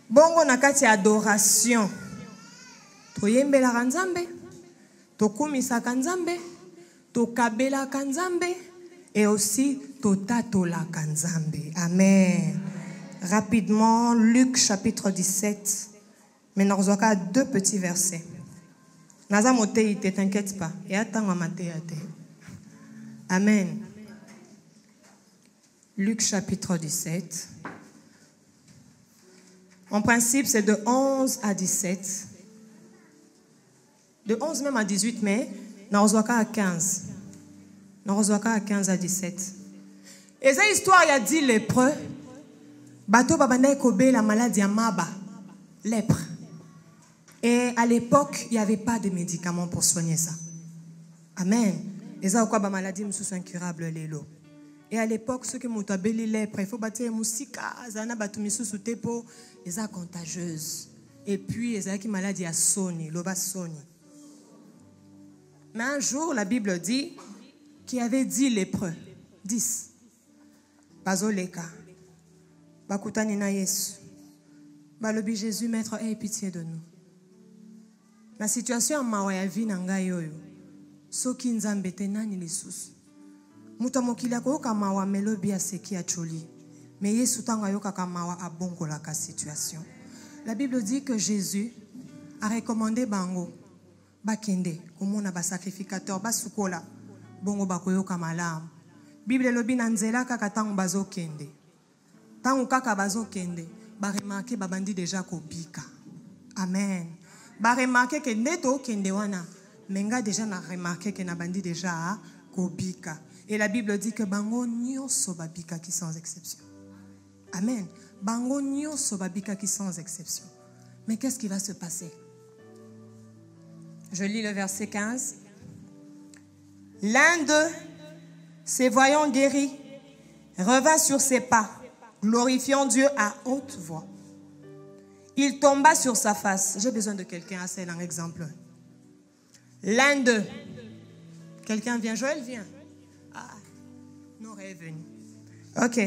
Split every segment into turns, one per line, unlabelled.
Bongo nakati adoration. Toyembela kanzambe. Tokumisa kanzambe. Tokabela kanzambe. Et aussi totatola kanzambe. Amen. Rapidement, Luc chapitre 17. Mais nous avons deux petits versets. Nazamote, ne t'inquiète pas. Et attends, Amen. Luc chapitre 17. En principe, c'est de 11 à 17. De 11 même à 18, mais nous avons à 15. Nous avons à 15 à 17. Et cette histoire, il y a 10 lépreux. Bateau babanda kobe la maladie à Maba, lèpre. Et à l'époque, il n'y avait pas de médicaments pour soigner ça. Amen. Et ça, quoi, maladie sont incurables les lots. Et à l'époque, ceux qui m'ont abelé lèpre, il faut bâtir musika, zana batumi sous tepo, ils sont contagieuse. Et puis, ils ont qui maladie à Sony, loba Sony. Mais un jour, la Bible dit qu'il y avait 10 lépreux. 10. Bazoleka. Bakutani na Yesu. Balobi Jésus, maître, aie pitié de nous. La situation en mawa vie nanga yoyo. Soki nzambe te nani lisusu. Muta mokili akoyoka mawa melobi aseki acholi. Mais Yesu tango ayoka kamawa abongola ka situation. La Bible dit que Jésus a recommandé bango bakende komona ba sacrificateur basukola bongo bakoyoka malamu. Bible lobi na nzela kaka tango bazokende. Tango kaka bazokende ba remarquer babandi déjà kobika. Amen. Ba remarquer que neto kende wana menga déjà na remarquer que na bandi déjà kobika. Et la Bible dit que bango nyonso babika qui sans exception. Amen. Bango nyonso babika qui sans exception. Mais qu'est-ce qui va se passer? Je lis le verset 15. L'un d'eux, se voyant guéri, revint sur ses pas, glorifiant Dieu à haute voix. Il tomba sur sa face. J'ai besoin de quelqu'un à c'est un exemple. L'un d'eux. Quelqu'un vient. Joël vient. Ah, Nora est venue. Ok.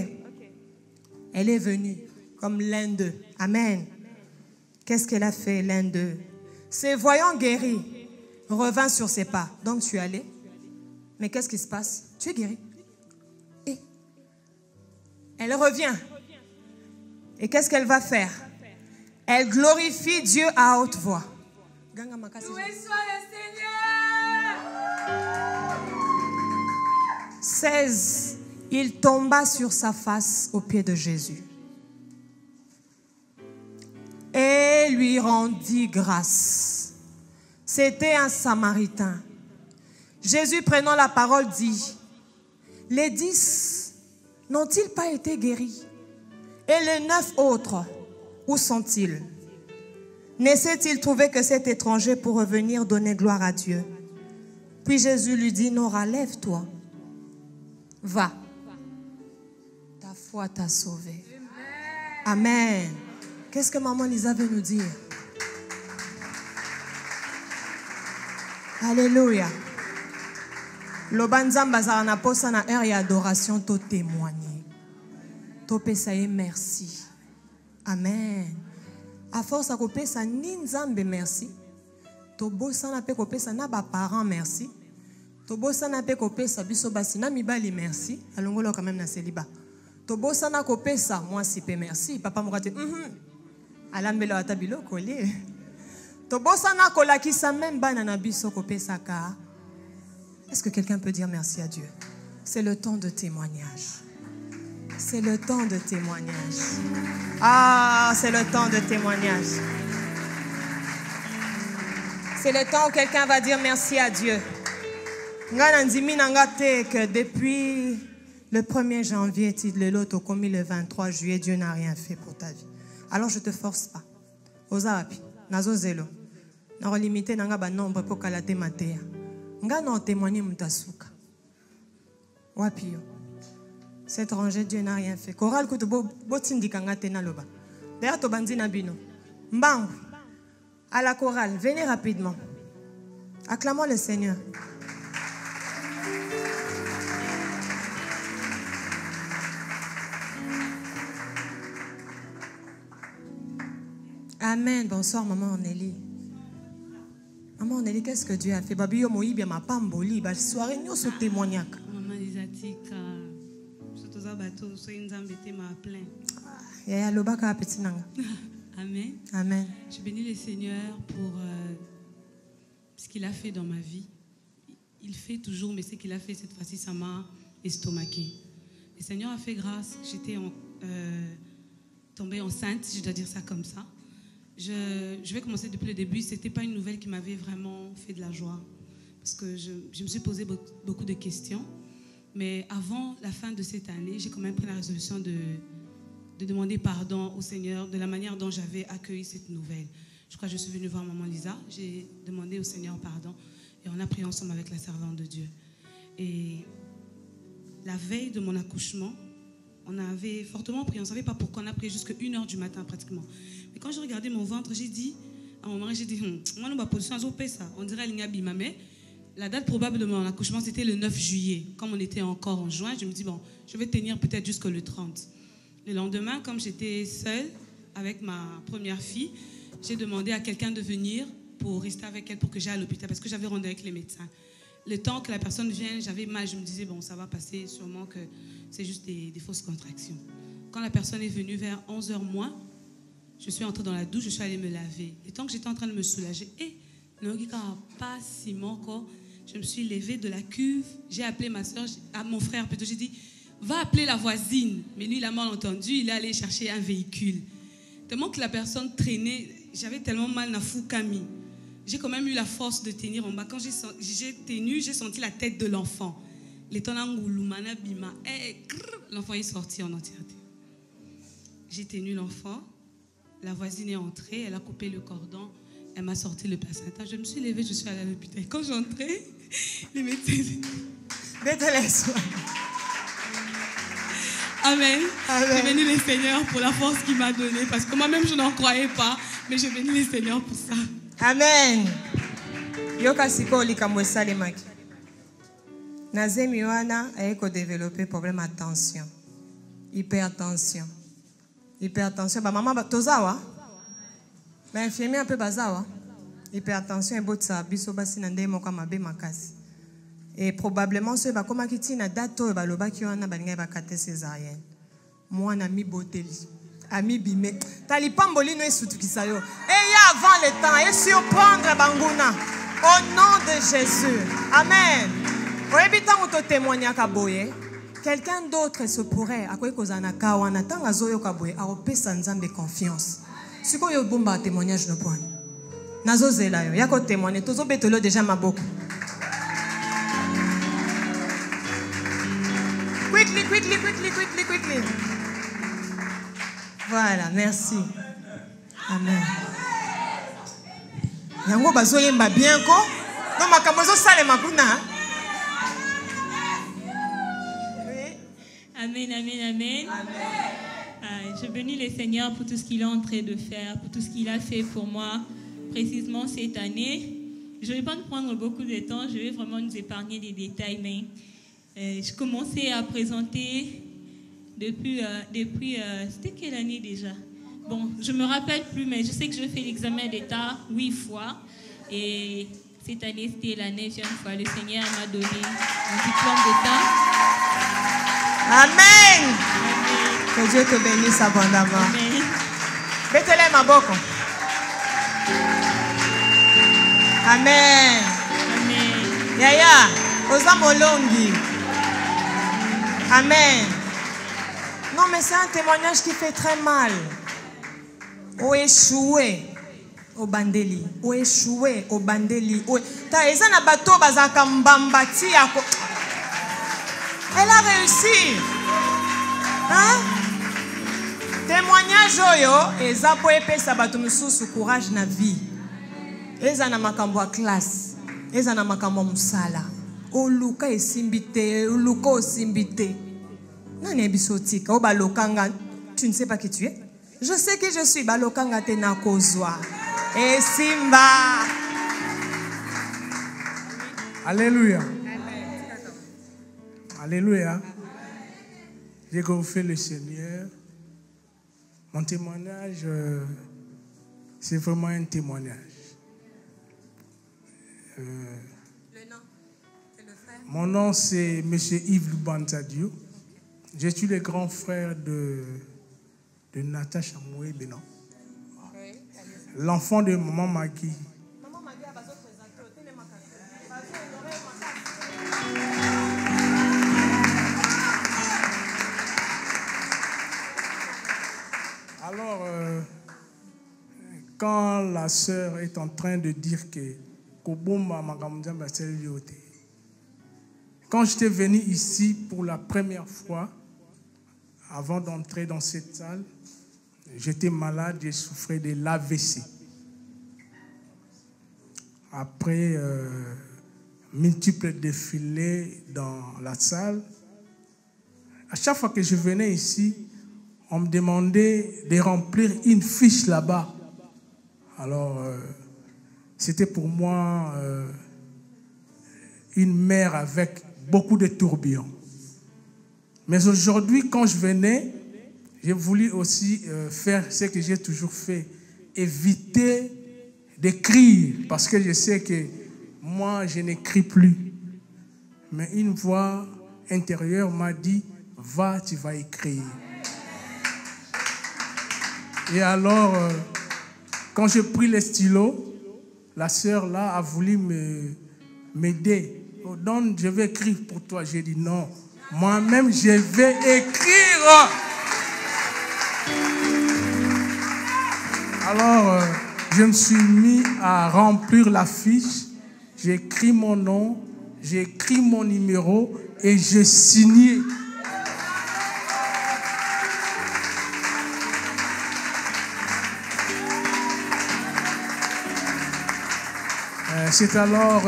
Elle est venue comme l'un d'eux. Amen. Qu'est-ce qu'elle a fait, l'un d'eux? Se voyant guéri, revint sur ses pas. Donc tu es allé. Mais qu'est-ce qui se passe? Tu es guéri. Et elle revient. Et qu'est-ce qu'elle va faire? Elle glorifie Dieu à haute voix. Loué soit le Seigneur. 16. Il tomba sur sa face aux pieds de Jésus et lui rendit grâce. C'était un Samaritain. Jésus, prenant la parole, dit: les 10 n'ont-ils pas été guéris? Et les 9 autres, où sont-ils? N'essaie-t-il trouver que cet étranger pour revenir donner gloire à Dieu? Puis Jésus lui dit: Nora, lève-toi, va. Ta foi t'a sauvé. Amen. Qu'est-ce que maman Lisa veut nous dire? Alléluia. Lobanzamba zarana posa na heure adoration to témoigner. To pesaye merci. Amen. À force à kopesa ni nzambe merci. To bosa na pe kopesa na ba parents merci. To bosa na pe kopesa biso basi na mibali merci. Alongolo quand même na célibat. To bosa na kopesa moi si pe merci. Papa mokate alambelo atabilo kolie. To bosa na kolakisa même bana na biso kopesa ka. Est-ce que quelqu'un peut dire merci à Dieu? C'est le temps de témoignage. C'est le temps de témoignage. Ah, c'est le temps de témoignage. C'est le temps où quelqu'un va dire merci à Dieu. Que depuis le 1er janvier, le 23 juillet, Dieu n'a rien fait pour ta vie. Alors je ne te force pas. Ozapi, nazo zelo. Na limité nanga ba nombre pour kalate matea. Nga non témoigner mutasuka. Wapio. Cet étranger, Dieu n'a rien fait. Choral kutu botindi kanga tena loba. D'ailleurs to banzina bino. Mbangu. À la chorale, venez rapidement. Acclamons le Seigneur. Amen. Bonsoir, maman Ornélie. Maman Ornélie, qu'est-ce que Dieu a fait? Babi yo moyi bien ma pamboli, ba soirée nous so témoignac.
Maman Isatika, surtout ça bateau, so une zambete m'a plein.
Ya lobaka petit nanga.
Amen.
Amen.
Je bénis le Seigneur pour ce qu'il a fait dans ma vie. Il fait toujours, mais ce qu'il a fait cette fois-ci, ça m'a estomaqué. Le Seigneur a fait grâce. J'étais tombée enceinte, si je dois dire ça comme ça. Je vais commencer depuis le début. Ce n'était pas une nouvelle qui m'avait vraiment fait de la joie. Parce que je me suis posé beaucoup de questions. Mais avant la fin de cette année, j'ai quand même pris la résolution de demander pardon au Seigneur de la manière dont j'avais accueilli cette nouvelle. Je crois que je suis venue voir maman Lisa. J'ai demandé au Seigneur pardon. Et on a prié ensemble avec la servante de Dieu. Et la veille de mon accouchement, on avait fortement prié. On ne savait pas pourquoi on a prié jusqu'à 1h du matin pratiquement. Mais quand j'ai regardé mon ventre, j'ai dit, à mon mari, j'ai dit, moi, ma position, on dirait l'Ignabima. Mais la date probable de mon accouchement, c'était le 9 juillet. Comme on était encore en juin, je me dis, bon, je vais tenir peut-être jusqu'au 30. Le lendemain, comme j'étais seule avec ma première fille, j'ai demandé à quelqu'un de venir pour rester avec elle, pour que j'aille à l'hôpital, parce que j'avais rendez-vous avec les médecins. Le temps que la personne vienne, j'avais mal, je me disais, bon, ça va passer, sûrement que c'est juste des fausses contractions. Quand la personne est venue vers 11h moins, je suis entrée dans la douche, je suis allée me laver. Et tant que j'étais en train de me soulager, je me suis levée de la cuve, j'ai appelé ma soeur, mon frère plutôt, j'ai dit, va appeler la voisine. Mais lui, il a mal entendu, il est allé chercher un véhicule. Tellement que la personne traînait, j'avais tellement mal na Foukami. J'ai quand même eu la force de tenir en bas. Quand j'ai tenu, j'ai senti la tête de l'enfant. L'enfant est sorti en entièreté. J'ai tenu l'enfant. La voisine est entrée. Elle a coupé le cordon. Elle m'a sorti le placenta. Je me suis levée, je suis allée à l'hôpital. Quand j'entrais, les médecins... Amen. Amen. J'ai béni le Seigneur pour la force qu'il m'a donnée. Parce que moi-même, je n'en croyais pas. Mais j'ai béni le Seigneur pour ça.
Amen. Yoka siko likambo salemaki. Nazemi wana ayeko développer problème attention. Hypertension. Hypertension ba maman tozawa. Ba infirmier un peu bazawa. Hypertension et botsa biso basi na ndemo kwa mabe makasi. Et probablement ce ba koma kitina dato ba lobaki wana balinga ba kate césarienne. Mwana mi boteli. Ami bime. Tali pamboli no esutukisa yo. Et ya avant le temps et surprendre banguna. Au nom de Jésus. Amen. Oyebi tango to témoigner ka boye. Quelqu'un d'autre se pourrait akoyi kozana ka wana tanga zoyo ka boye aopesa nzambe confiance. Siko yo bomba témoignage no point. Nazo zela yo. Yako témoigner tozo betelo déjà maboko. Quickly. Voilà, merci. Amen. Yango bazoyemba bien ko? Non makambo zo sale makuna.
Amen. Je bénis le Seigneur pour tout ce qu'il est en train de faire, pour tout ce qu'il a fait pour moi, précisément cette année. Je ne vais pas nous prendre beaucoup de temps, je vais vraiment nous épargner des détails, mais je commençais à présenter depuis c'était quelle année déjà? Bon, je ne me rappelle plus, mais je sais que je fais l'examen d'État 8 fois. Et cette année, c'était la 9e fois. Le Seigneur m'a donné un diplôme d'État.
Amen. Que Dieu te bénisse abondamment.
Amen.
Betele maboko. Amen.
Amen.
Yaya, oza molongi. Amen. Non, mais c'est un témoignage qui fait très mal. Ou échoué au bandeli. Ou échoué au bandeli. Ta ezana bato bazaka mbambati yako. Elle a réussi. Hein? Témoignage oyo ezapo epesa bato mususu courage na vie. Ezana makambo a classe. Ezana makambo musala. Oluka esimbite, oluka osimbite. Nani ebisotika o balokanga, tu ne sais pas qui tu es? Je sais qui je suis, balokanga te na kozwa. Et simba.
Alléluia. Alléluia. J'ai glorifié le Seigneur. Mon témoignage c'est vraiment un témoignage.
Le nom, c'est le frère.
Mon nom, c'est M. Yves Lubanzadio. Je suis le grand frère de Natacha Moué Benon. L'enfant de Maman Magui.
Maman Magui a besoin de présenter au télé
Alors, quand la sœur est en train de dire que quand j'étais venu ici pour la première fois, avant d'entrer dans cette salle, j'étais malade, j'ai souffert de l'AVC. Après multiples défilés dans la salle, à chaque fois que je venais ici, on me demandait de remplir une fiche là-bas. Alors, c'était pour moi une mer avec beaucoup de tourbillons. Mais aujourd'hui, quand je venais, j'ai voulu aussi faire ce que j'ai toujours fait, éviter d'écrire, parce que je sais que moi, je n'écris plus. Mais une voix intérieure m'a dit, va, tu vas écrire. Et alors, quand j'ai pris le stylo, la sœur là a voulu m'aider. Oh, donc, je vais écrire pour toi. J'ai dit non. Moi-même, je vais écrire. Alors, je me suis mis à remplir la fiche. J'ai écrit mon nom, j'ai écrit mon numéro et j'ai signé. C'est alors,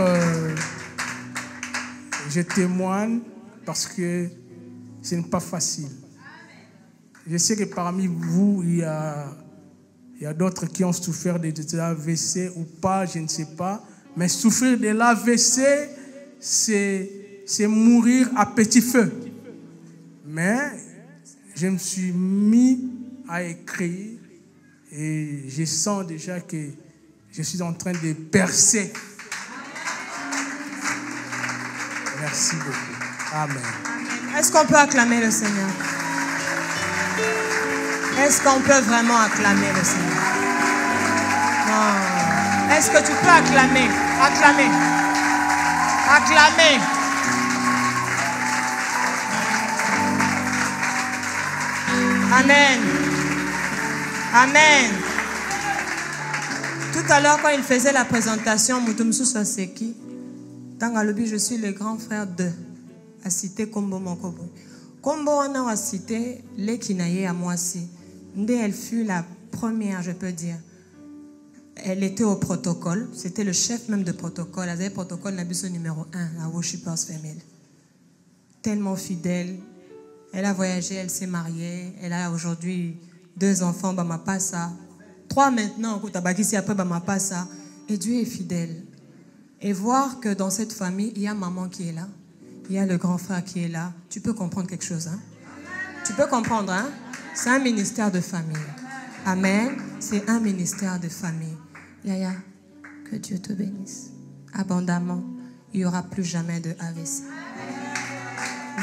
je témoigne parce que ce n'est pas facile. Je sais que parmi vous, il y a d'autres qui ont souffert de l'AVC ou pas, je ne sais pas. Mais souffrir de l'AVC, c'est mourir à petit feu. Mais je me suis mis à écrire et je sens déjà que je suis en train de percer. Merci beaucoup. Amen.
Est-ce qu'on peut acclamer le Seigneur? Est-ce qu'on peut vraiment acclamer le Seigneur? Non. Est-ce que tu peux acclamer? Acclamer. Acclamer. Amen. Amen. Tout à l'heure, quand il faisait la présentation, Moutoumsou Soseki, Tangalobi, je suis le grand frère de, a cité Kombo Mokobo. Kombo a cité Lekinaye à Moissi. Elle fut la première, je peux dire. Elle était au protocole. C'était le chef même de protocole. Elle avait le protocole Nabiso numéro 1, la Worshippers Family. Tellement fidèle. Elle a voyagé, elle s'est mariée. Elle a aujourd'hui 2 enfants, Bamapasa. 3 maintenant, après Bamapasa. Et Dieu est fidèle. Et voir que dans cette famille, il y a maman qui est là. Il y a le grand frère qui est là. Tu peux comprendre quelque chose, hein? Tu peux comprendre, hein? C'est un ministère de famille. Amen. C'est un ministère de famille. Yaya, que Dieu te bénisse abondamment. Il n'y aura plus jamais de AVC.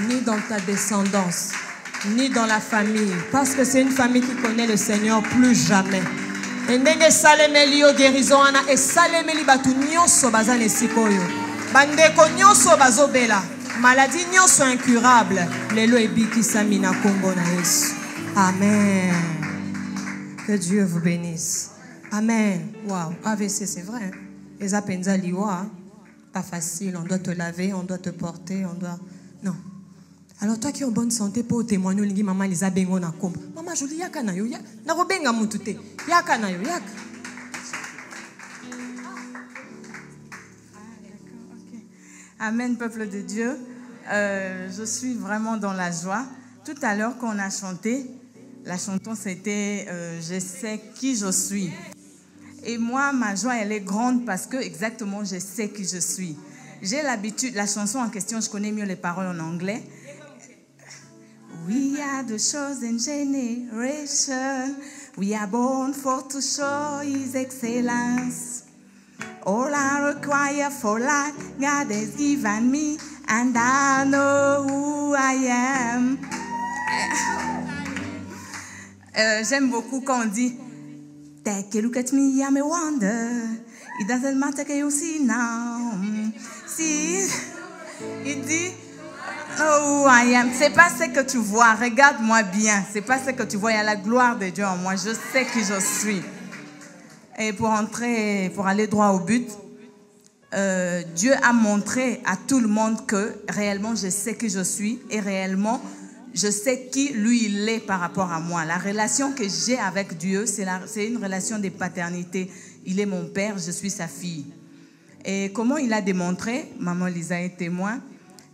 Ni dans ta descendance, ni dans la famille. Parce que c'est une famille qui connaît le Seigneur plus jamais. Et ndenge salemeli yo guérison ana et salemeli batu nyonso bazane sikoyo. Bandeko nyonso bazobela. Maladie nyonso incurable. Lelo ebiki samina kombo na Yesu. Amen. Que Dieu vous bénisse. Amen. Waouh, AVC c'est vrai. Les apenza liwa, pas facile, on doit te laver, on doit te porter, on doit non. Alors toi qui es en bonne santé pour témoigner lingi maman Lisa bengo na kombo. Maman joli yaka na yo, na robenga mutute. Yaka na yo, yaka.
Amen, peuple de Dieu. Je suis vraiment dans la joie. Tout à l'heure, quand on a chanté, la chanson c'était je sais qui je suis. Et moi, ma joie, elle est grande parce que exactement, je sais qui je suis. J'ai l'habitude, la chanson en question, je connais mieux les paroles en anglais. We are the chosen generation. We are born for to show His excellence. All I require for life, God has given me, and I know who I am. J'aime beaucoup quand on dit, take a look at me, I'm a wonder. It doesn't matter que you see now. See, il dit, oh, I am. C'est pas ce que tu vois. Regarde-moi bien. C'est pas ce que tu vois. Il y a la gloire de Dieu en moi. Je sais qui je suis. Et pour aller droit au but, Dieu a montré à tout le monde que réellement je sais qui je suis et réellement je sais qui lui il est par rapport à moi. La relation que j'ai avec Dieu, c'est une relation de paternité. Il est mon père, je suis sa fille. Et comment il a démontré, maman Lisa est témoin,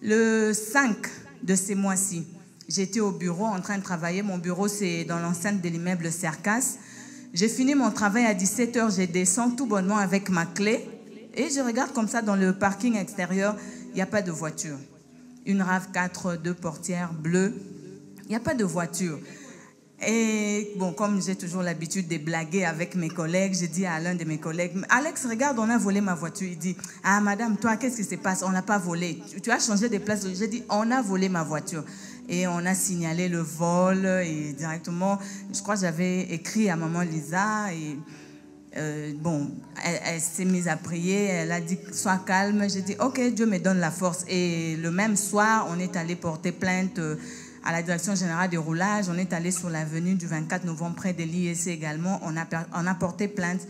le 5 de ces mois-ci, j'étais au bureau en train de travailler. Mon bureau, c'est dans l'enceinte de l'immeuble Cercas. J'ai fini mon travail à 17h, je descends tout bonnement avec ma clé et je regarde comme ça dans le parking extérieur, il n'y a pas de voiture. Une RAV4, 2 portières bleues, il n'y a pas de voiture. Et bon, comme j'ai toujours l'habitude de blaguer avec mes collègues, j'ai dit à l'un de mes collègues, Alex, regarde, on a volé ma voiture. Il dit, ah madame, toi, qu'est-ce qui se passe? On n'a pas volé. Tu as changé de place. J'ai dit, on a volé ma voiture. Et on a signalé le vol et directement, je crois que j'avais écrit à maman Lisa et bon, elle s'est mise à prier, elle a dit, sois calme. J'ai dit, ok, Dieu me donne la force. Et le même soir, on est allé porter plainte à la direction générale des roulages. On est allé sur l'avenue du 24 novembre près de l'IEC également. On a porté plainte.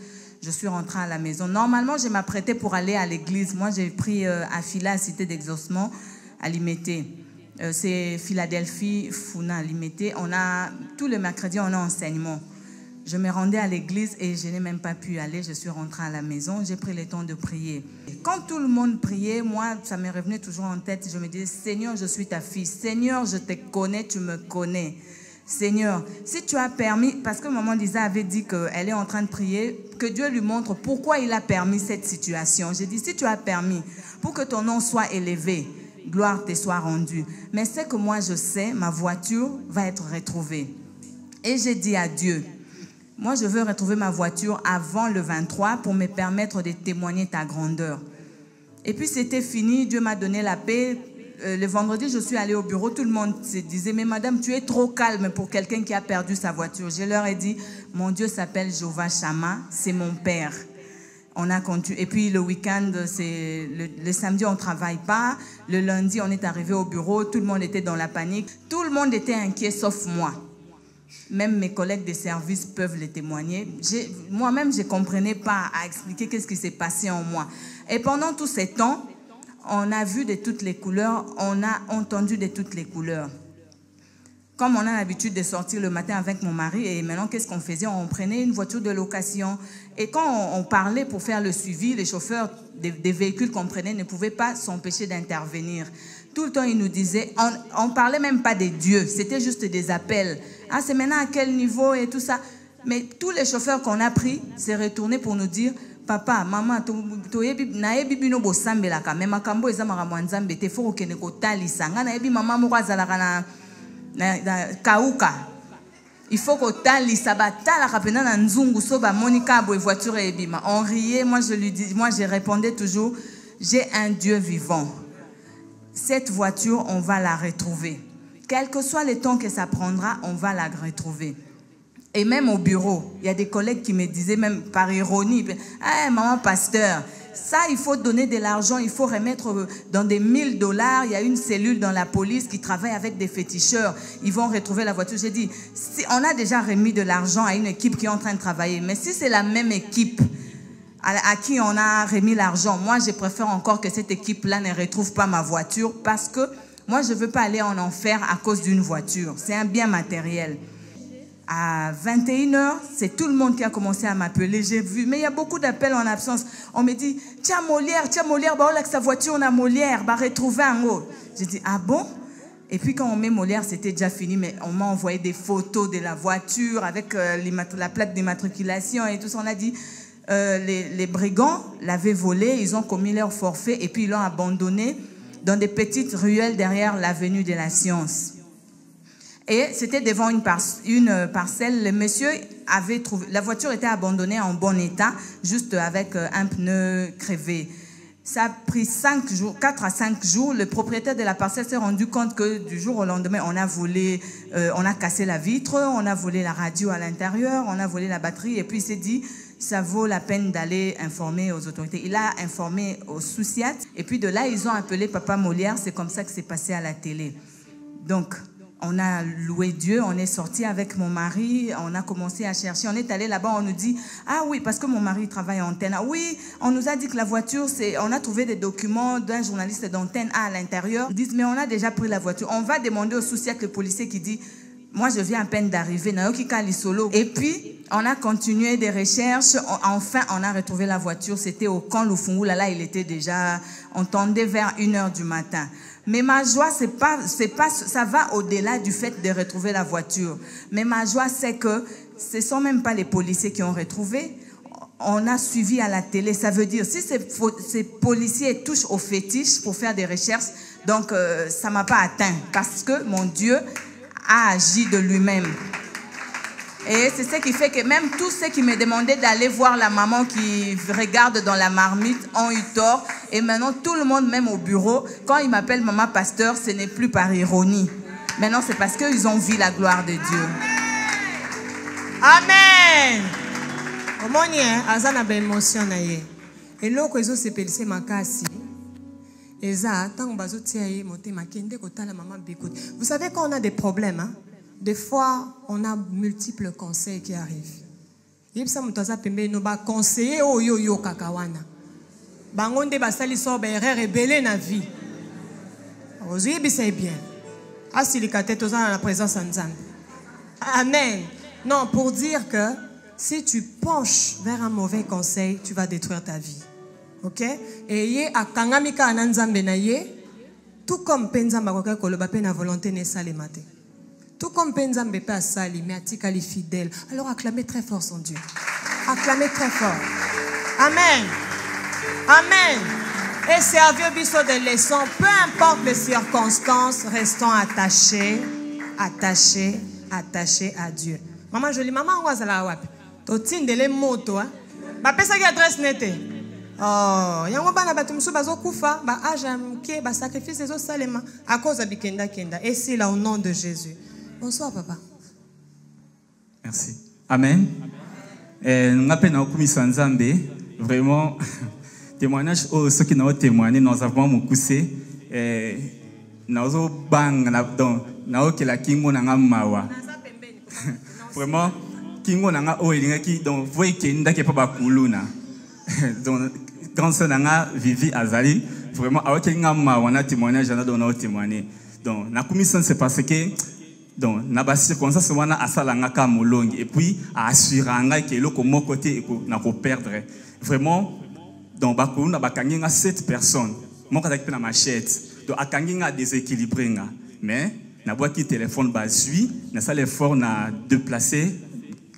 Je suis rentrée à la maison. Normalement, je m'apprêtais pour aller à l'église. Moi, j'ai pris Afila, Cité d'Exaucement, à Limité. C'est Philadelphie, Funa, Limité. Tous les mercredis, on a enseignement. Je me rendais à l'église et je n'ai même pas pu aller. Je suis rentrée à la maison. J'ai pris le temps de prier. Et quand tout le monde priait, moi, ça me revenait toujours en tête. Je me disais, Seigneur, je suis ta fille. Seigneur, je te connais, tu me connais. Seigneur, si tu as permis, parce que maman Lisa avait dit qu'elle est en train de prier, que Dieu lui montre pourquoi il a permis cette situation. J'ai dit, si tu as permis pour que ton nom soit élevé, gloire te soit rendue. Mais c'est que moi, je sais, ma voiture va être retrouvée. Et j'ai dit à Dieu, moi, je veux retrouver ma voiture avant le 23 pour me permettre de témoigner ta grandeur. Et puis, c'était fini. Dieu m'a donné la paix. Le vendredi, je suis allée au bureau. Tout le monde se disait, mais madame, tu es trop calme pour quelqu'un qui a perdu sa voiture. Je leur ai dit, mon Dieu s'appelle Jehovah Shammah. C'est mon père. On a continué. Et puis, le week-end, le samedi, on ne travaille pas. Le lundi, on est arrivé au bureau. Tout le monde était dans la panique. Tout le monde était inquiet, sauf moi. Même mes collègues de service peuvent le témoigner. Moi-même, je ne comprenais pas à expliquer qu'est-ce qui s'est passé en moi. Et pendant tout ce temps, on a vu de toutes les couleurs, on a entendu de toutes les couleurs. Comme on a l'habitude de sortir le matin avec mon mari, et maintenant, qu'est-ce qu'on faisait? On prenait une voiture de location. Et quand on parlait pour faire le suivi, les chauffeurs des véhicules qu'on prenait ne pouvaient pas s'empêcher d'intervenir. Tout le temps, ils nous disaient, on ne parlait même pas des dieux, c'était juste des appels. Ah, c'est maintenant à quel niveau et tout ça. Mais tous les chauffeurs qu'on a pris s'est retournés pour nous dire, papa, maman, naebi bino bosambelaka, mais makambo ezamara mwanzambe te foko kene ko talisa. Nga naebi maman moko azalaka na kauka. Il faut que talisa batalaka pena na nzungu so ba monika bo voiture ebima. On riait, moi je répondais toujours, j'ai un Dieu vivant. Cette voiture, on va la retrouver. Quel que soit le temps que ça prendra, on va la retrouver. Et même au bureau, il y a des collègues qui me disaient, même par ironie, hey, maman pasteur, ça, il faut donner de l'argent, il faut remettre dans des $1000. Il y a une cellule dans la police qui travaille avec des féticheurs. Ils vont retrouver la voiture. J'ai dit, si on a déjà remis de l'argent à une équipe qui est en train de travailler, mais si c'est la même équipe à qui on a remis l'argent, moi, je préfère encore que cette équipe-là ne retrouve pas ma voiture parce que moi, je ne veux pas aller en enfer à cause d'une voiture. C'est un bien matériel. À 21h, c'est tout le monde qui a commencé à m'appeler. J'ai vu, mais il y a beaucoup d'appels en absence. On me dit, tiens Molière, bah, on a que sa voiture, on a Molière, bah, retrouver en haut. J'ai dit, ah bon? Et puis quand on met Molière, c'était déjà fini, mais on m'a envoyé des photos de la voiture avec la plaque d'immatriculation et tout ça. On a dit, les brigands l'avaient volé, ils ont commis leur forfait et puis ils l'ont abandonné dans des petites ruelles derrière l'avenue de la Science. Et c'était devant une parcelle. Le monsieur, avait trouvé... La voiture était abandonnée en bon état, juste avec un pneu crevé. Ça a pris 5 jours, 4 à 5 jours. Le propriétaire de la parcelle s'est rendu compte que du jour au lendemain, on a cassé la vitre, on a volé la radio à l'intérieur, on a volé la batterie. Et puis il s'est dit, ça vaut la peine d'aller informer aux autorités. Il a informé aux Souciat. Et puis de là, ils ont appelé Papa Molière. C'est comme ça que c'est passé à la télé. Donc, on a loué Dieu, on est sorti avec mon mari, on a commencé à chercher. On est allé là-bas, on nous dit, ah oui, parce que mon mari travaille à Antenne A. Oui, on nous a dit que la voiture, on a trouvé des documents d'un journaliste d'Antenne A à l'intérieur. Ils disent, mais on a déjà pris la voiture. On va demander au Souciat, le policier qui dit, moi je viens à peine d'arriver, et puis on a continué des recherches. Enfin, on a retrouvé la voiture. C'était au camp Lufungu. Là, il était déjà, on tendait vers 1h du matin. Mais ma joie, ça va au-delà du fait de retrouver la voiture. Mais ma joie, c'est que ce ne sont même pas les policiers qui ont retrouvé. On a suivi à la télé. Ça veut dire, si ces policiers touchent au fétiche pour faire des recherches, donc ça ne m'a pas atteint. Parce que mon Dieu a agi de lui-même. Et c'est ce qui fait que même tous ceux qui me demandaient d'aller voir la maman qui regarde dans la marmite ont eu tort. Et maintenant, tout le monde, même au bureau, quand ils m'appellent maman pasteur, ce n'est plus par ironie. Maintenant, c'est parce qu'ils ont vu la gloire de Dieu.
Amen. Omoni azana ba émotion na ye. Eloko ezo sepelise makasi. Eza tango bazotia ye motema kende kotala maman bikoute. Vous savez quand on a des problèmes, hein? Des fois, on a multiples conseils qui arrivent. Yebisa mutaza pembe no ba conseiller oyo kakawana. Bangonde basali so ba erreur rebelle na vie. Ozo yebisa bien. Asilikate toza na la présence en Nzambe. Amen. Non, pour dire que si tu penches vers un mauvais conseil, tu vas détruire ta vie. OK? Et yé akangamika ananzambe na yé, tout comme penzamba koka koloba pe na volonté ne salemate. Tout comme Penzambe pas sali, mais Atikali fidèle. Alors acclamez très fort son Dieu. Acclamez très fort. Amen. Amen. Et servir biso de leçon, peu importe les circonstances, restons attachés, attachés, attachés à Dieu. Maman jolie, maman on va la wapi. Totine de les motos, hein. Ba pesa ki adresse nete. Oh, yango bana batu musu bazo kufa, ba aja mke, ba sacrifice ezo salema à cause de bikenda kenda. Et c'est là au nom de Jésus. Bonsoir, papa.
Merci. Amen. Nous avons vraiment témoignage aux ceux qui nous ont témoigné. Nous avons beaucoup de nous avons bang nous avons que la kingo nanga mawa. Vraiment kingo nanga o elinga ki donc voyez que ndake pas bakuluna. Donc quand ça nanga Vivi Azali vraiment avec kinga mawa na témoignage na don na témoigner. Donc na commission c'est parce que donc na ba circonstance wana asalanga ka molongi et puis assuranga que le comme côté na ko perdre vraiment donc ba ko na ba kanginga 7 personnes mon ka na machette donc akanginga déséquilibré nga mais na boîte qui téléphone ba suit na ça l'effort na déplacer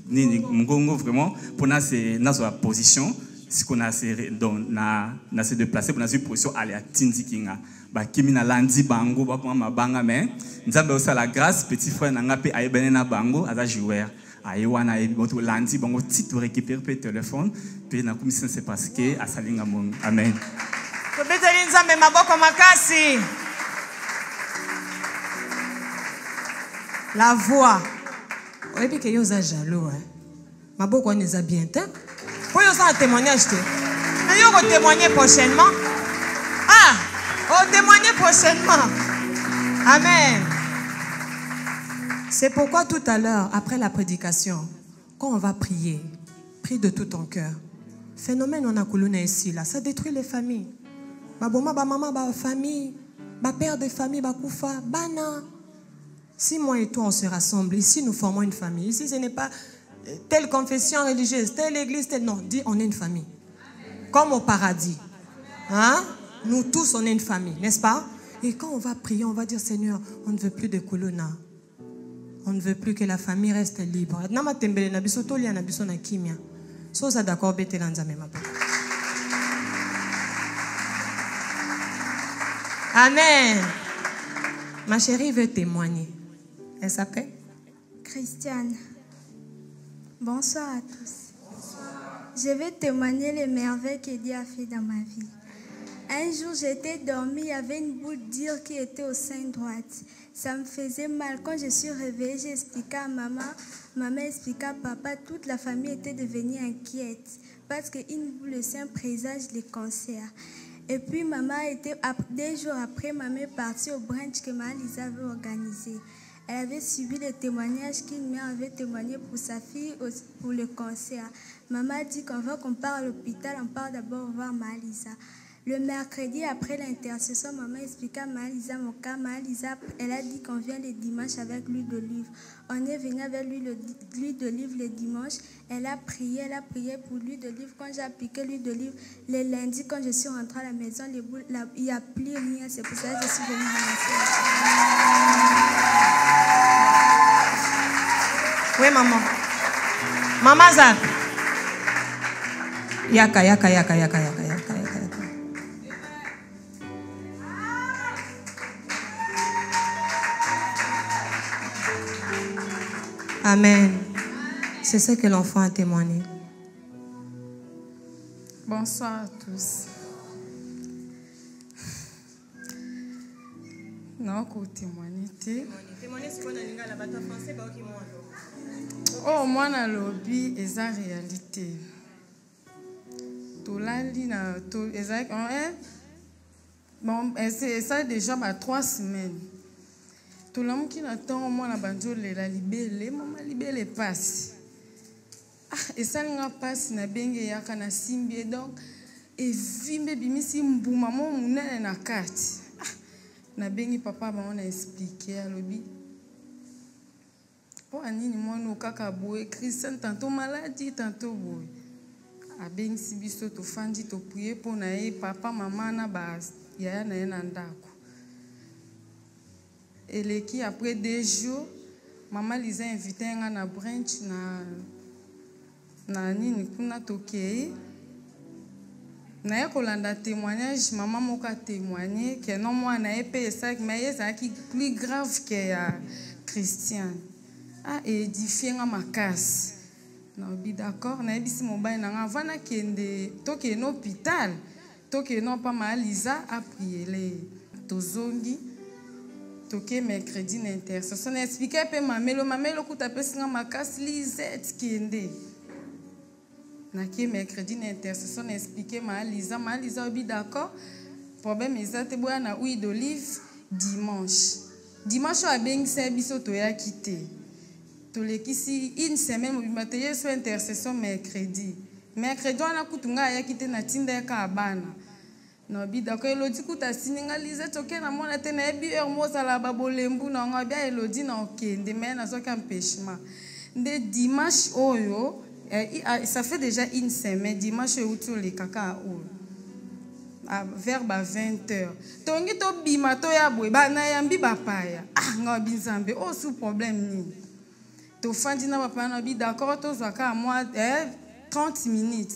ni ngongo vraiment pour na c'est na sa position si qu'on a donc na se déplacer pour na une position aller à tindikinga ba kimi na landi bango ba ko mabanga mais nzambe osa la grâce petit frère nanga pe ayebene na bango aza joueur ayewana e boto landi bango titre récupérer pe téléphone pe na commission c'est parce que asalinga mon amen
ko beteli nzambe maboko makasi la voix oyebi ke yo za jaloux hein maboko on est bien hein pour yo ça témoignage te na yo ko témoigner prochainement témoigner prochainement. Amen. C'est pourquoi tout à l'heure, après la prédication, quand on va prier, prie de tout ton cœur. Phénomène on a coulé ici, là, ça détruit les familles. Ba boma, ba maman, ba famille, ba père de famille, ba koufa, bana. Si moi et toi on se rassemble, ici nous formons une famille. Ici ce n'est pas telle confession religieuse, telle église, telle non. Dis on est une famille. Comme au paradis. Hein? Nous tous, on est une famille, n'est-ce pas? Et quand on va prier, on va dire, Seigneur, on ne veut plus de colonna. On ne veut plus que la famille reste libre. Amen. Ma chérie veut témoigner. Elle s'appelle
Christiane. Bonsoir à tous. Je vais témoigner les merveilles que Dieu a fait dans ma vie. Un jour, j'étais dormie, il y avait une boule d'huile qui était au sein droite. Ça me faisait mal. Quand je suis réveillée, j'ai expliqué à maman. Maman expliqua à papa. Toute la famille était devenue inquiète parce qu'une boule, c'est un présage de cancer. Et puis, maman était, 2 jours après, maman est partie au brunch que Maman Lisa avait organisé. Elle avait suivi les témoignages qu'une mère avait témoigné pour sa fille pour le cancer. Maman a dit qu'on part à l'hôpital, on part d'abord voir Maman Lisa. Le mercredi, après l'intercession, maman expliqua à Maman Lisa mon cas. Maman Lisa, elle a dit qu'on vient le dimanche avec l'huile d'olive. On est venu avec l'huile d'olive le dimanche. Elle a prié pour l'huile d'olive. Quand j'ai appliqué l'huile d'olive, le lundi, quand je suis rentrée à la maison, les boules, il n'y a plus rien. C'est pour ça que je suis venue remercier.
Oui, maman. Maman Zab. Yaka. Amen. C'est ce que l'enfant a témoigné.
Bonsoir à tous. Non, qu'on témoigne. Oh, moi, na lobby, et ça réalité. Tout là, bon, c'est ça déjà 3 semaines. Tout le monde qui attend moi la banjo la libelle, maman libelle passe. Et ça n'a passe na bengue yaka na simbi donc et vimbe bimisi mbuma mo munene na kati. Na bengi papa ba on a expliqué à lobi. Oh anini moi no kaka boé Christian tantôt maladie tantôt boé. A bengi sibiso to fandi to prier pour na papa maman na ba ya na ndako. Et qui après 2 jours, maman Lisa a invité un brunch na nini kuna tokei. Na ya kolanda témoignage, maman moka témoigné que non moi na épée ça mais ça qui plus grave que Christian. Ah édifié ma casse. Na bi d'accord, na bisi mobile na avant na kende toke no hôpital, toke no pas ma Lisa a prié les tozongi. Toké mercredi n'intercession. On a expliqué un peu mamelo kuta pesinga makas Lisette kiende. Naké mercredi n'intercession on a expliqué ma Lisa obi d'accord. Problème exact boya na huile d'olive dimanche. Dimanche a bengi se biso to ya quitté. To le kisi une semaine mobimate sur intercession mercredi. Mercredi on a kutunga ya quitté na tinda ka abana. No bi d'accord elodi kuta sininga Lisa toke na mona te na ebi moza la babolembu na nga bia elodi na okende mais na soki empêchement de dimanche oyo ça fait déjà une semaine dimanche oyo le kaka oyo vers 20h tongi to bima to ya boy ba na yambi bapaya nga binzambe o sous problème ni to fandi na papa na bi d'accord to zwaka moi 30 minutes.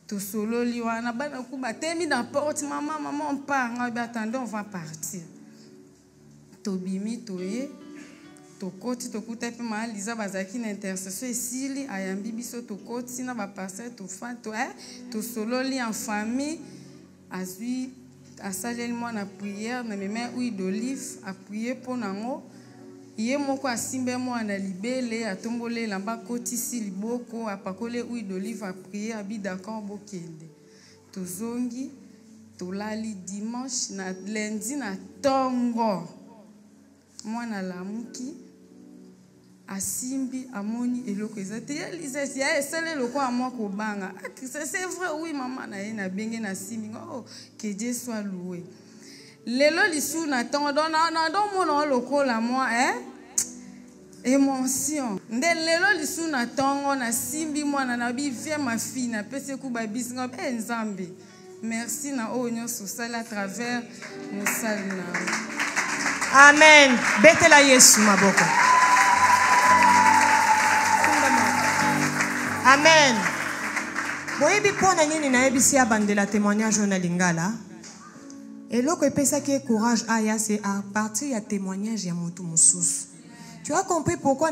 Tout solo liwana bana kuba temi dans porte maman on part on va partir to bimi toye to koti to kuta pe ma Lisa bazaki na intercession esili ayambi biso to koti na ba passer to fa to solo li en famille azui asaleli moi na prière na meme huile d'olive a prier pour nango Ye moko asimbe mo na libele atombole lamba kotisi liboko apakole huile d'olive a prier abi d'accord bokende. Tozongi tolali dimanche na lundi na tongo. Mwana lamuki asimbi amoni eloko ezate ya Lisette ya esale loko amwa ko banga. C'est vrai oui maman na ye na benge na simbi oh que Dieu soit loué. Lelo lisu na tongo don mona loko la moi émotion nde lelo lisu na tongo na simbi mwana na bi vie ma fille na pese ku ba bisinga nzambe merci na onyo sosala à travers musalina.
Amen. Betela Yesu maboko. Amen. Boyebi pona nini na ebisi abandela témoignage na lingala. Et l'autre pesa qui est courage aya c'est à partir ya témoignage ya mutu mususu. Tu as compris pourquoi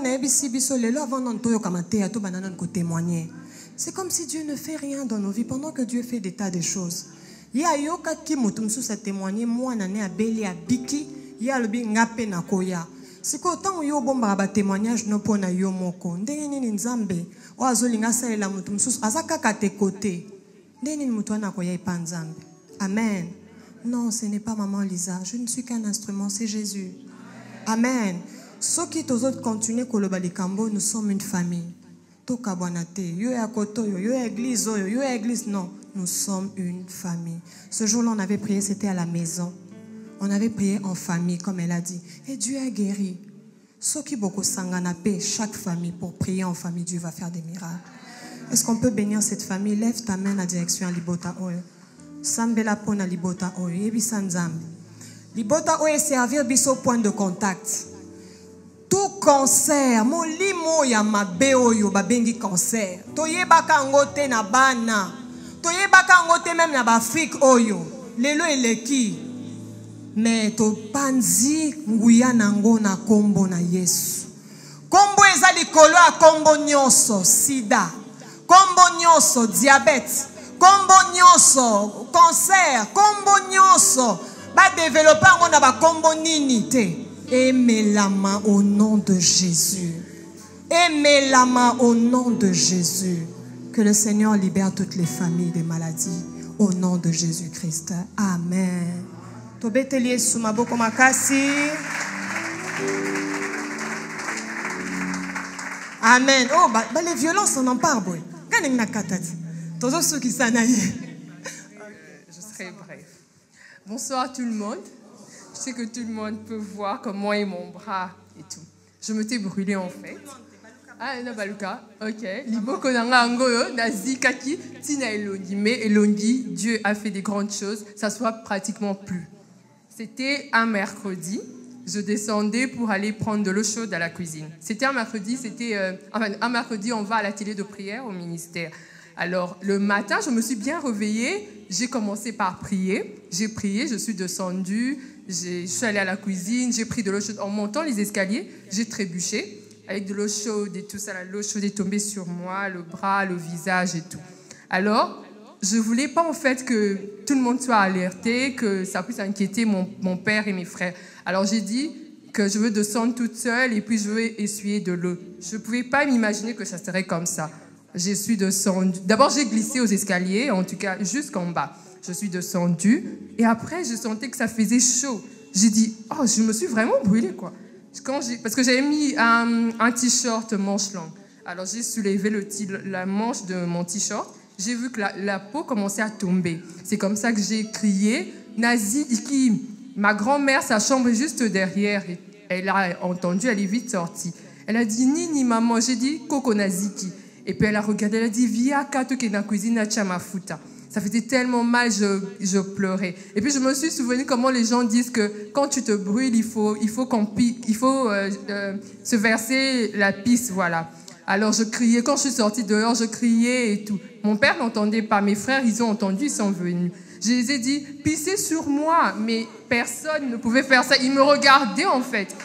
c'est comme si Dieu ne fait rien dans nos vies pendant que Dieu fait des tas de choses. Il y a yoka qui mutumsu sa témoigner moi nané a beli a biki ya lobi ngape na koya. C'est qu'autant yo bomba ba témoignage no pona yo moko ndenge nini nzambe o azolinga salela mutumsu azaka kate côté ndenge nini mutu na koya ipa nzambe. Amen. Non, ce n'est pas maman Lisa, je ne suis qu'un instrument, c'est Jésus. Amen. Ceux qui t'osent continuer koloba likambo, nous sommes une famille. Toka bonate, yo ya koto yo église yo église non. Nous sommes une famille. Ce jour-là, on avait prié, c'était à la maison. On avait prié en famille, comme elle a dit. Et Dieu a guéri. Ce qui beaucoup sanganape, chaque famille, pour prier en famille, Dieu va faire des miracles. Est-ce qu'on peut bénir cette famille? Lève ta main à la direction à Libota Oyo. Sambela pona Libota Oyo. Yebi sanzambe. Libota Oyo servir biso point de contact. Tout cancer, mon limo ya mabe oyo babengi cancer. Toyebaka ngote na bana. Toyebaka ngote même na Afrique oyo. Lelo eleki. Mais to panzi nguya nango na kombo na Yesu. Kombo eza likolo a kombo nyonso sida. Kombo nyonso diabète. Kombo nyonso cancer. Kombo nyonso ba développer ngo na ba kombo nini te. Aimez la main au nom de Jésus. Aimez la main au nom de Jésus. Que le Seigneur libère toutes les familles des maladies. Au nom de Jésus-Christ. Amen. Tobetelier sumaboko makasi. Amen. Oh, les violences, on en parle.
Je serai bref. Bonsoir tout le monde. Je sais que tout le monde peut voir comme moi et mon bras et tout. Je me t'ai brûlé en fait. Ah, na baluka. Ok. Liboko nanga angoyo nazikaki tina elongi. Mais elongi, Dieu a fait des grandes choses. Ça soit pratiquement plus. C'était un mercredi. Je descendais pour aller prendre de l'eau chaude à la cuisine. C'était un mercredi. Un mercredi, on va à l'atelier de prière au ministère. Alors, le matin, je me suis bien réveillée. J'ai commencé par prier. J'ai prié, je suis descendue. Je suis allée à la cuisine. J'ai pris de l'eau chaude. En montant les escaliers, j'ai trébuché avec de l'eau chaude et tout ça. L'eau chaude est tombée sur moi, le bras, le visage et tout. Alors, je ne voulais pas en fait que tout le monde soit alerté, que ça puisse inquiéter mon père et mes frères. Alors, j'ai dit que je veux descendre toute seule et puis je veux essuyer de l'eau. Je ne pouvais pas m'imaginer que ça serait comme ça. Je suis descendue. D'abord, j'ai glissé aux escaliers, en tout cas jusqu'en bas. Je suis descendue et après, je sentais que ça faisait chaud. J'ai dit, oh, je me suis vraiment brûlée, quoi. Parce que j'avais mis un t-shirt manche longue. Alors, j'ai soulevé la manche de mon t-shirt. J'ai vu que la peau commençait à tomber. C'est comme ça que j'ai crié, Nazi, Iki. Ma grand-mère, sa chambre est juste derrière. Elle a entendu, elle est vite sortie. Elle a dit, Nini, maman. J'ai dit, Koko Naziki. Et puis elle a regardé, elle a dit, Via kato ke na cuisine à Chamafuta. Ça faisait tellement mal, je pleurais. Et puis je me suis souvenu comment les gens disent que quand tu te brûles, il faut se verser la pisse, voilà. Alors je criais, quand je suis sortie dehors, je criais et tout. Mon père n'entendait pas, mes frères, ils ont entendu, ils sont venus. Je les ai dit, pissez sur moi, mais personne ne pouvait faire ça. Ils me regardaient en fait.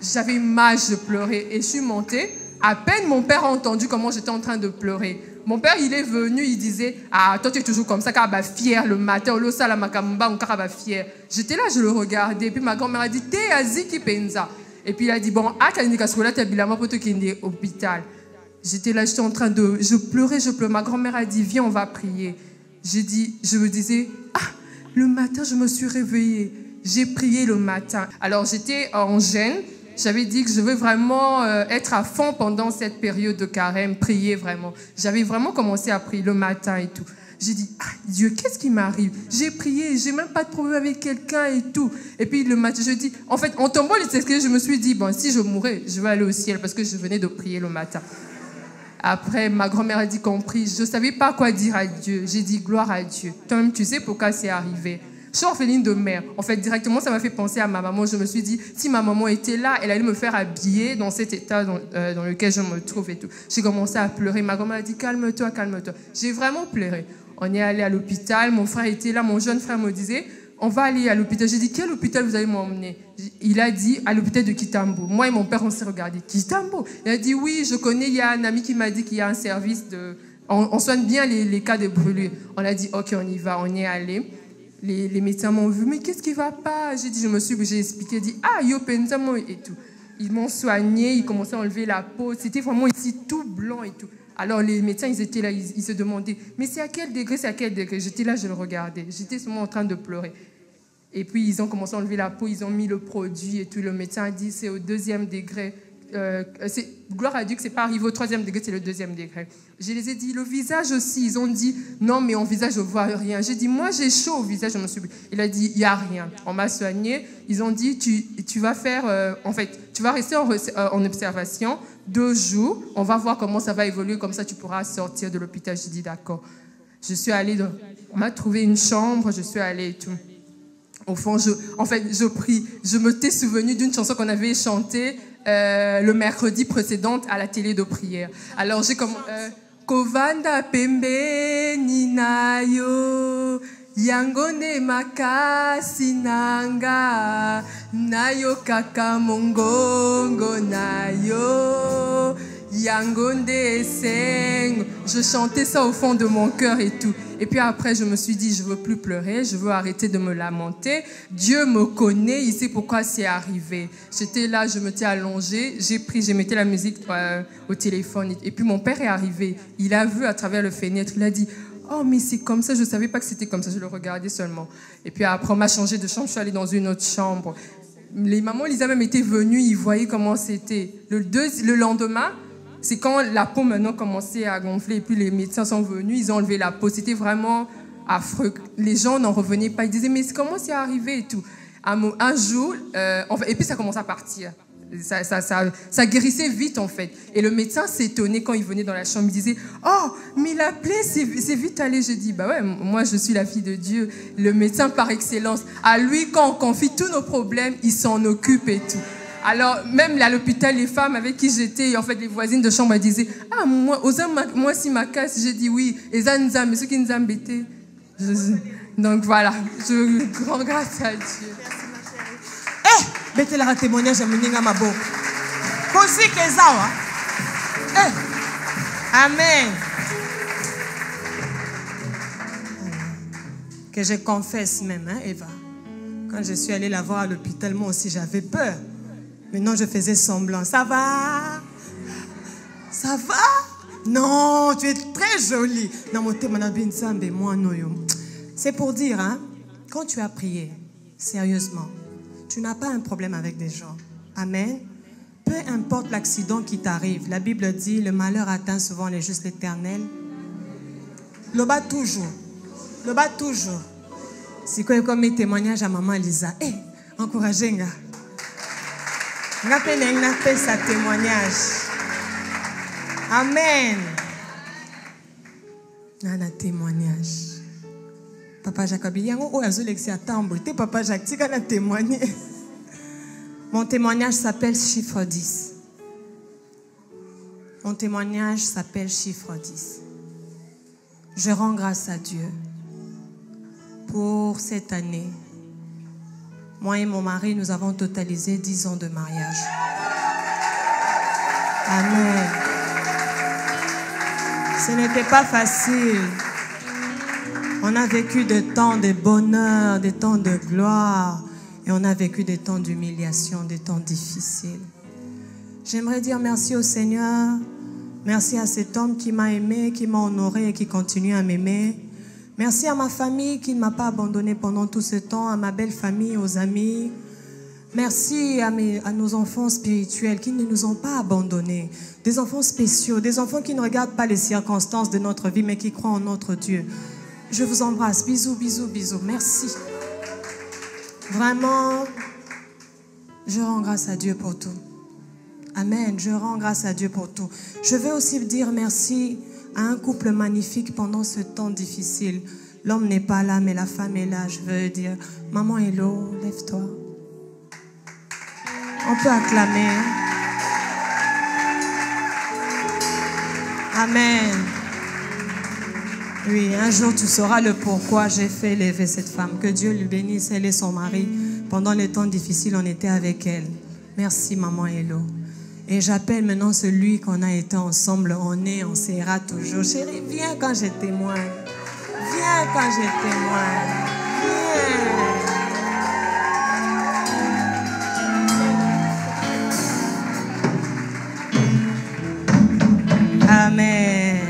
J'avais mal, je pleurais et je suis montée. À peine mon père a entendu comment j'étais en train de pleurer. Mon père, il est venu, il disait, ah, toi tu es toujours comme ça, car bah fier le matin, au sala makamba, on car bah fier. J'étais là, je le regardais, et puis ma grand-mère a dit, t'es aziki penza. Et puis il a dit, bon, ah, kanika sola, t'es bilama pour te kende hôpital. J'étais là, j'étais en train de, je pleurais. Ma grand-mère a dit, viens, on va prier. Je me disais, ah, le matin, je me suis réveillée. J'ai prié le matin. Alors j'étais en jeûne. J'avais dit que je veux vraiment être à fond pendant cette période de carême, prier vraiment. J'avais vraiment commencé à prier le matin et tout. J'ai dit, ah Dieu, qu'est-ce qui m'arrive? J'ai prié, j'ai même pas de problème avec quelqu'un et tout. Et puis le matin, je dis, en fait, en tombant les escaliers, je me suis dit, bon, si je mourais, je vais aller au ciel parce que je venais de prier le matin. Après, ma grand-mère a dit qu'on prie. Je ne savais pas quoi dire à Dieu. J'ai dit, gloire à Dieu. Toi-même, tu sais pourquoi c'est arrivé. Je suis orpheline de mère. En fait, directement, ça m'a fait penser à ma maman. Je me suis dit, si ma maman était là, elle allait me faire habiller dans cet état dans lequel je me trouve et tout. J'ai commencé à pleurer. Ma grand-mère a dit, calme-toi, calme-toi. J'ai vraiment pleuré. On est allé à l'hôpital. Mon frère était là. Mon jeune frère me disait, on va aller à l'hôpital. J'ai dit, quel hôpital vous allez m'emmener? Il a dit, à l'hôpital de Kitambo. Moi et mon père, on s'est regardé. Kitambo? Il a dit, oui, je connais, il y a un ami qui m'a dit qu'il y a un service de... On soigne bien les cas de brûlures. On a dit, ok, on y va, on y est allé. Les médecins m'ont vu, mais qu'est-ce qui ne va pas? J'ai dit, j'ai expliqué, j'ai dit, ah, yo, pensamo et tout. Ils m'ont soigné, ils commençaient à enlever la peau. C'était vraiment ici tout blanc et tout. Alors les médecins, ils étaient là, ils se demandaient, mais c'est à quel degré, c'est à quel degré? J'étais là, je le regardais. J'étais seulement en train de pleurer. Et puis ils ont commencé à enlever la peau, ils ont mis le produit et tout. Le médecin a dit, c'est au 2e degré. Gloire à Dieu que ce n'est pas arrivé au 3e degré, c'est le 2e degré. Je les ai dit, le visage aussi. Ils ont dit, non, mais en visage, je ne vois rien. J'ai dit, moi, j'ai chaud au visage. Je me suis... Il a dit, il n'y a rien. On m'a soigné. Ils ont dit, tu vas faire... en fait, tu vas rester en observation 2 jours. On va voir comment ça va évoluer. Comme ça, tu pourras sortir de l'hôpital. J'ai dit, d'accord. Je suis allée... On m'a trouvé une chambre. Je suis allée et tout. Au fond, je prie. Je me t'ai souvenu d'une chanson qu'on avait chantée le mercredi précédent à la télé de prière. Alors j'ai comme Kovanda pembe ninayo yangone makasi nanga nayo kaka mongongo nayo yangonde seng. Je chantais ça au fond de mon cœur et tout. Et puis après, je me suis dit, je ne veux plus pleurer, je veux arrêter de me lamenter. Dieu me connaît, il sait pourquoi c'est arrivé. J'étais là, je m'étais allongée, j'ai mis la musique au téléphone. Et puis mon père est arrivé, il a vu à travers le fenêtre, il a dit, oh mais c'est comme ça, je ne savais pas que c'était comme ça, je le regardais seulement. Et puis après, on m'a changé de chambre, je suis allée dans une autre chambre. Les mamans, Lisa même étaient venues, ils voyaient comment c'était. Le lendemain, c'est quand la peau maintenant commençait à gonfler et puis les médecins sont venus, ils ont enlevé la peau. C'était vraiment affreux. Les gens n'en revenaient pas. Ils disaient, mais comment c'est arrivé et tout. Un jour, et puis ça commençait à partir. Ça guérissait vite en fait. Et le médecin s'étonnait quand il venait dans la chambre. Il disait, oh, mais la plaie, c'est vite allé. Je dis, bah ouais, moi je suis la fille de Dieu. Le médecin par excellence. À lui, quand on confie tous nos problèmes, il s'en occupe et tout. Alors, même à l'hôpital, les femmes avec qui j'étais, en fait, les voisines de chambre, elles disaient, ah, moi si ma casse, j'ai dit oui. Et ça, mais ceux qui nous embêtaient. Donc voilà, je rends grâce à Dieu.
Merci, ma chérie. Eh, bête la témoignage à Moninga Mabo. Kosi Kezawa. Amen. Que je confesse même, hein, Eva. Quand je suis allée la voir à l'hôpital, moi aussi, j'avais peur. Maintenant, je faisais semblant. Ça va? Ça va? Non, tu es très jolie. C'est pour dire, hein, quand tu as prié, sérieusement, tu n'as pas un problème avec des gens. Amen. Peu importe l'accident qui t'arrive, la Bible dit, le malheur atteint souvent les justes l'Éternel. Le bas toujours. Le bas toujours. C'est quoi comme mes témoignages à maman Lisa? Eh, encouragez-moi. N'a fait sa témoignage. Amen. Nana témoignage. Papa Jacob, il y a un Papa Jacques, tu as témoigné. Mon témoignage s'appelle chiffre 10. Mon témoignage s'appelle chiffre 10. Je rends grâce à Dieu pour cette année. Moi et mon mari, nous avons totalisé 10 ans de mariage. Amen. Ce n'était pas facile. On a vécu des temps de bonheur, des temps de gloire. Et on a vécu des temps d'humiliation, des temps difficiles. J'aimerais dire merci au Seigneur. Merci à cet homme qui m'a aimé, qui m'a honoré et qui continue à m'aimer. Merci à ma famille qui ne m'a pas abandonné pendant tout ce temps, à ma belle famille, aux amis. Merci à nos enfants spirituels qui ne nous ont pas abandonnés. Des enfants spéciaux, des enfants qui ne regardent pas les circonstances de notre vie, mais qui croient en notre Dieu. Je vous embrasse. Bisous, bisous, bisous. Merci. Vraiment, je rends grâce à Dieu pour tout. Amen. Je rends grâce à Dieu pour tout. Je veux aussi dire merci à un couple magnifique pendant ce temps difficile. L'homme n'est pas là, mais la femme est là. Je veux dire, maman Hello, lève-toi. On peut acclamer. Amen. Oui, un jour tu sauras le pourquoi j'ai fait lever cette femme. Que Dieu lui bénisse, elle et son mari. Pendant les temps difficiles, on était avec elle. Merci, maman Hello. Et j'appelle maintenant celui qu'on a été ensemble. On sera toujours. Chérie, viens quand je témoigne. Viens quand je témoigne. Viens. Amen.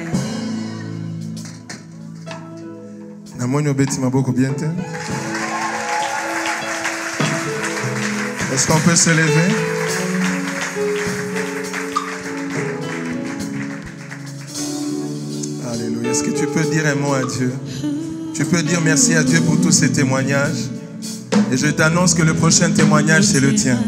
Est-ce qu'on peut se lever? Alléluia. Est-ce que tu peux dire un mot à Dieu? Tu peux dire merci à Dieu pour tous ces témoignages. Et je t'annonce que le prochain témoignage, c'est le tien.